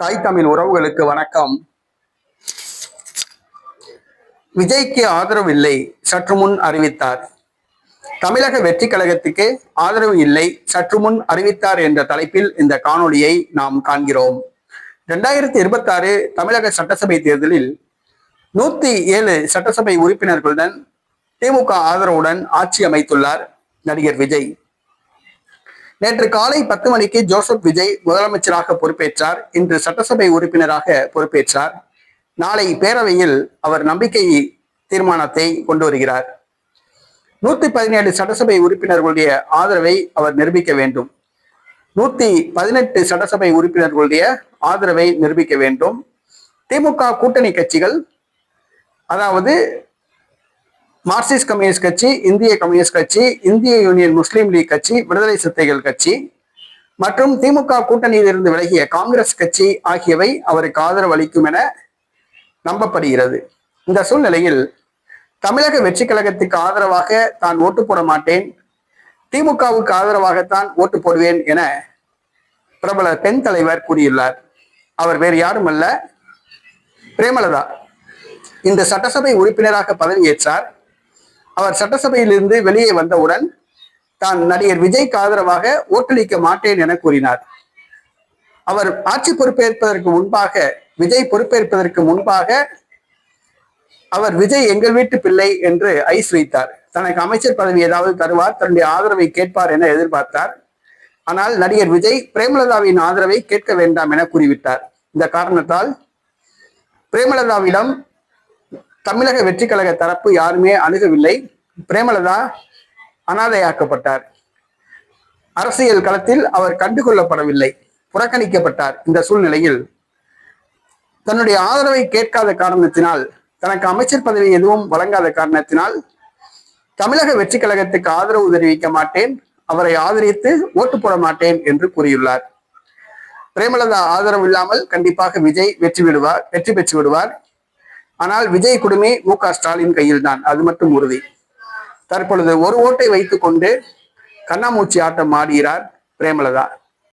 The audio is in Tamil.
தாய் தமிழ் உறவுகளுக்கு வணக்கம். விஜய்க்கு ஆதரவு இல்லை, சற்று முன் அறிவித்தார். தமிழக வெற்றி கழகத்துக்கு ஆதரவு இல்லை, சற்று முன் அறிவித்தார் என்ற தலைப்பில் இந்த காணொளியை நாம் காண்கிறோம். 2026 தமிழக சட்டசபை தேர்தலில் 107 சட்டசபை உறுப்பினர்களுடன் திமுக ஆதரவுடன் ஆட்சி அமைத்துள்ளார் நடிகர் விஜய். நேற்று காலை 10 மணிக்கு ஜோசப் விஜய் முதலமைச்சராக பொறுப்பேற்றார். இன்று சட்டசபை உறுப்பினராக பொறுப்பேற்றார். நாளை பேரவையில் அவர் நம்பிக்கை தீர்மானத்தை கொண்டு வருகிறார். 117 சட்டசபை உறுப்பினர்களுடைய ஆதரவை அவர் நிரூபிக்க வேண்டும். 118 சட்டசபை உறுப்பினர்களுடைய ஆதரவை நிரூபிக்க வேண்டும். திமுக கூட்டணி கட்சிகள், அதாவது மார்க்சிஸ்ட் கம்யூனிஸ்ட் கட்சி, இந்திய கம்யூனிஸ்ட் கட்சி, இந்திய யூனியன் முஸ்லீம் லீக் கட்சி, விடுதலை சிறுத்தைகள் கட்சி மற்றும் திமுக கூட்டணியிலிருந்து விலகிய காங்கிரஸ் கட்சி ஆகியவை அவருக்கு ஆதரவு அளிக்கும் என நம்பப்படுகிறது. இந்த சூழ்நிலையில் தமிழக வெற்றி கழகத்துக்கு ஆதரவாக தான் ஓட்டு போட மாட்டேன், திமுகவுக்கு ஆதரவாகத்தான் ஓட்டு போடுவேன் என பிரபல பெண் தலைவர் கூறியுள்ளார். அவர் வேறு யாரும் அல்ல, பிரேமலதா. இந்த சட்டசபை உறுப்பினராக பதவியேற்றார். அவர் சட்டசபையிலிருந்து வெளியே வந்தவுடன் தான் நடிகர் விஜய்க்கு ஆதரவாக ஓட்டளிக்க மாட்டேன் என கூறினார். அவர் ஆட்சி பொறுப்பேற்பதற்கு முன்பாக, விஜய் பொறுப்பேற்பதற்கு முன்பாக அவர் விஜய் எங்கள் வீட்டு பிள்ளை என்று ஐஸ் வைத்தார். தனக்கு அமைச்சர் பதவி ஏதாவது தருவார், தன்னுடைய ஆதரவை கேட்பார் என எதிர்பார்த்தார். ஆனால் நடிகர் விஜய் பிரேமலதாவின் ஆதரவை கேட்க வேண்டாம் என கூறிவிட்டார். இந்த காரணத்தால் பிரேமலதாவிடம் தமிழக வெற்றி கழக தரப்பு யாருமே அணுகவில்லை. பிரேமலதா அனாதையாக்கப்பட்டார். அரசியல் களத்தில் அவர் கண்டுகொள்ளப்படவில்லை, புறக்கணிக்கப்பட்டார். இந்த சூழ்நிலையில் தன்னுடைய ஆதரவை கேட்காத காரணத்தினால், தனக்கு அமைச்சர் பதவி எதுவும் வழங்காத காரணத்தினால் தமிழக வெற்றி கழகத்துக்கு ஆதரவு தெரிவிக்க மாட்டேன், அவரை ஆதரித்து ஓட்டு போட மாட்டேன் என்று கூறியுள்ளார். பிரேமலதா ஆதரவு இல்லாமல் கண்டிப்பாக விஜய் வெற்றி பெற்று விடுவார். ஆனால் விஜய் குடுமி மு.க. ஸ்டாலின் கையில் தான், அது மட்டும் உறுதி. தற்பொழுது ஒரு ஓட்டை வைத்துக் கொண்டு கண்ணாமூச்சி ஆட்டம் ஆடுகிறார் பிரேமலதா.